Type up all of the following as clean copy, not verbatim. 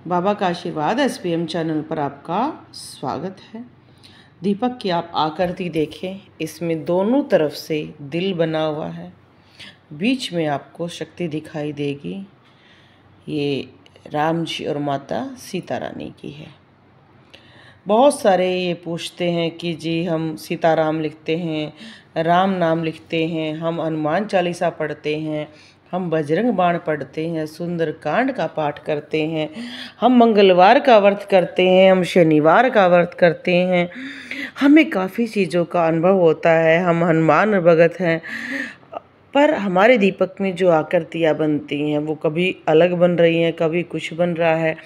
बाबा का आशीर्वाद SPM channel पर आपका स्वागत है। दीपक की आप आकृति देखें, इसमें दोनों तरफ से दिल बना हुआ है, बीच में आपको शक्ति दिखाई देगी। ये राम जी और माता सीता रानी की है। बहुत सारे ये पूछते हैं कि जी हम सीताराम लिखते हैं, राम नाम लिखते हैं, हम हनुमान चालीसा पढ़ते हैं, हम बजरंग बाण पढ़ते हैं, सुंदरकांड का पाठ करते हैं, हम मंगलवार का व्रत करते हैं, हम शनिवार का व्रत करते हैं, हमें काफ़ी चीज़ों का अनुभव होता है, हम हनुमान भगत हैं। पर हमारे दीपक में जो आकृतियाँ बनती हैं वो कभी अलग बन रही हैं, कभी कुछ बन रहा है।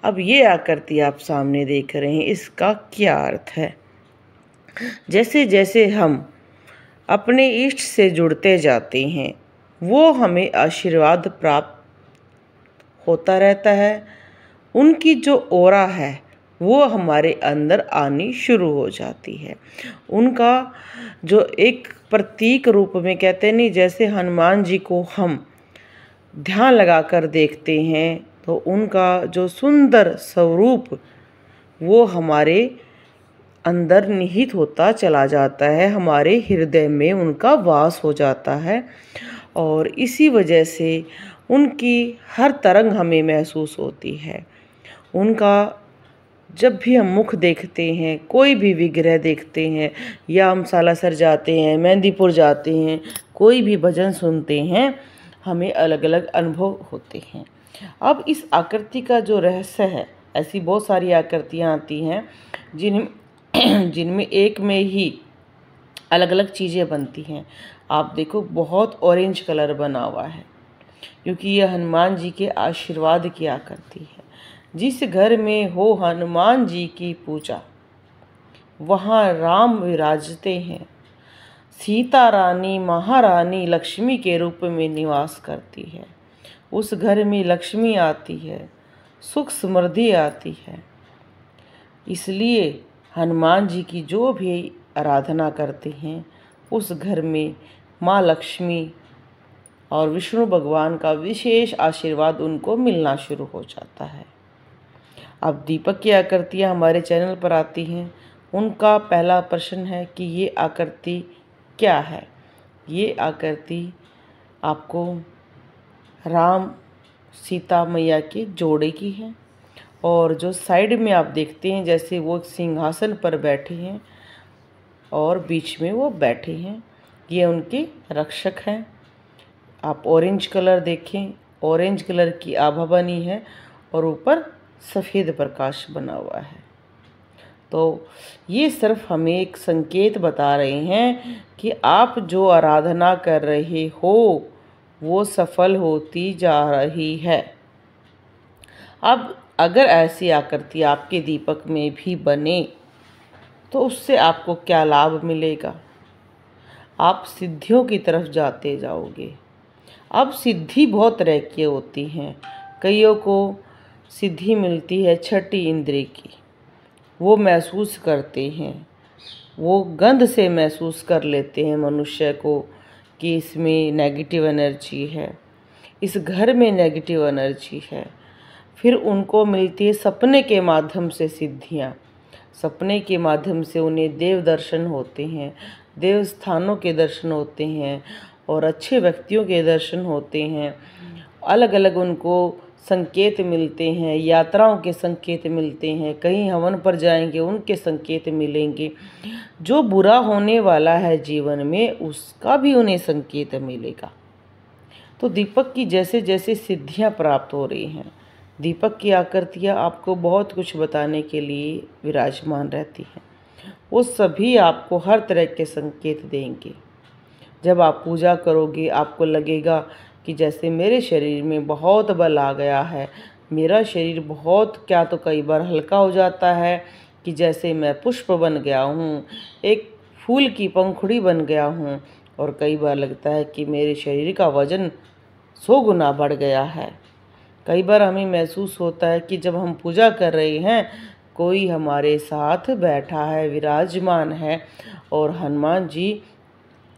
अब ये आकृति आप सामने देख रहे हैं, इसका क्या अर्थ है? जैसे जैसे हम अपने इष्ट से जुड़ते जाते हैं वो हमें आशीर्वाद प्राप्त होता रहता है। उनकी जो ऑरा है वो हमारे अंदर आनी शुरू हो जाती है। उनका जो एक प्रतीक रूप में कहते नहीं, जैसे हनुमान जी को हम ध्यान लगाकर देखते हैं तो उनका जो सुंदर स्वरूप वो हमारे अंदर निहित होता चला जाता है, हमारे हृदय में उनका वास हो जाता है और इसी वजह से उनकी हर तरंग हमें महसूस होती है। उनका जब भी हम मुख देखते हैं, कोई भी विग्रह देखते हैं, या हम सालासर जाते हैं, मेहंदीपुर जाते हैं, कोई भी भजन सुनते हैं, हमें अलग अलग अनुभव होते हैं। अब इस आकृति का जो रहस्य है, ऐसी बहुत सारी आकृतियाँ आती हैं जिनमें एक में ही अलग अलग चीज़ें बनती हैं। आप देखो बहुत ऑरेंज कलर बना हुआ है क्योंकि यह हनुमान जी के आशीर्वाद की आकृति है। जिस घर में हो हनुमान जी की पूजा वहाँ राम विराजते हैं। सीता रानी महारानी लक्ष्मी के रूप में निवास करती है। उस घर में लक्ष्मी आती है, सुख समृद्धि आती है। इसलिए हनुमान जी की जो भी आराधना करते हैं उस घर में माँ लक्ष्मी और विष्णु भगवान का विशेष आशीर्वाद उनको मिलना शुरू हो जाता है। अब दीपक की आकृतियाँ हमारे चैनल पर आती हैं। उनका पहला प्रश्न है कि ये आकृति क्या है? ये आकृति आपको राम सीता मैया के जोड़े की है और जो साइड में आप देखते हैं जैसे वो सिंहासन पर बैठे हैं और बीच में वो बैठे हैं, ये उनके रक्षक हैं। आप ऑरेंज कलर देखें, ऑरेंज कलर की आभा बनी है और ऊपर सफ़ेद प्रकाश बना हुआ है। तो ये सिर्फ हमें एक संकेत बता रहे हैं कि आप जो आराधना कर रहे हो वो सफल होती जा रही है। अब अगर ऐसी आकृति आपके दीपक में भी बने तो उससे आपको क्या लाभ मिलेगा? आप सिद्धियों की तरफ जाते जाओगे। अब सिद्धि बहुत तरह की होती हैं। कईयों को सिद्धि मिलती है छठी इंद्रिय की, वो महसूस करते हैं, वो गंध से महसूस कर लेते हैं मनुष्य को कि इसमें नेगेटिव एनर्जी है, इस घर में नेगेटिव एनर्जी है। फिर उनको मिलती है सपने के माध्यम से सिद्धियाँ। सपने के माध्यम से उन्हें देव दर्शन होते हैं, देव स्थानों के दर्शन होते हैं और अच्छे व्यक्तियों के दर्शन होते हैं। अलग अलग उनको संकेत मिलते हैं, यात्राओं के संकेत मिलते हैं, कहीं हवन पर जाएंगे उनके संकेत मिलेंगे। जो बुरा होने वाला है जीवन में उसका भी उन्हें संकेत मिलेगा। तो दीपक की जैसे जैसे सिद्धियां प्राप्त हो रही हैं, दीपक की आकृतियाँ आपको बहुत कुछ बताने के लिए विराजमान रहती हैं। वो सभी आपको हर तरह के संकेत देंगे। जब आप पूजा करोगे आपको लगेगा कि जैसे मेरे शरीर में बहुत बल आ गया है, मेरा शरीर बहुत क्या तो कई बार हल्का हो जाता है कि जैसे मैं पुष्प बन गया हूँ, एक फूल की पंखुड़ी बन गया हूँ। और कई बार लगता है कि मेरे शरीर का वजन 100 गुना बढ़ गया है। कई बार हमें महसूस होता है कि जब हम पूजा कर रहे हैं कोई हमारे साथ बैठा है, विराजमान है। और हनुमान जी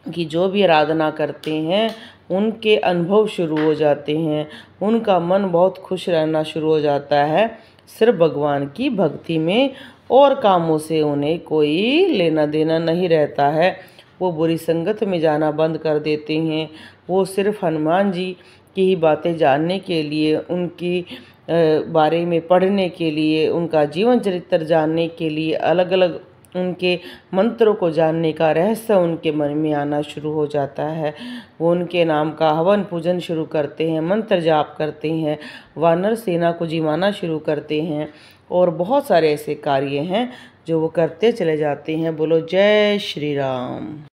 की जो भी आराधना करते हैं उनके अनुभव शुरू हो जाते हैं, उनका मन बहुत खुश रहना शुरू हो जाता है सिर्फ भगवान की भक्ति में, और कामों से उन्हें कोई लेना देना नहीं रहता है। वो बुरी संगत में जाना बंद कर देते हैं। वो सिर्फ हनुमान जी की ही बातें जानने के लिए, उनकी बारे में पढ़ने के लिए, उनका जीवन चरित्र जानने के लिए, अलग अलग उनके मंत्रों को जानने का रहस्य उनके मन में आना शुरू हो जाता है। वो उनके नाम का हवन पूजन शुरू करते हैं, मंत्र जाप करते हैं, वानर सेना को जिमाना शुरू करते हैं, और बहुत सारे ऐसे कार्य हैं जो वो करते चले जाते हैं। बोलो जय श्री राम।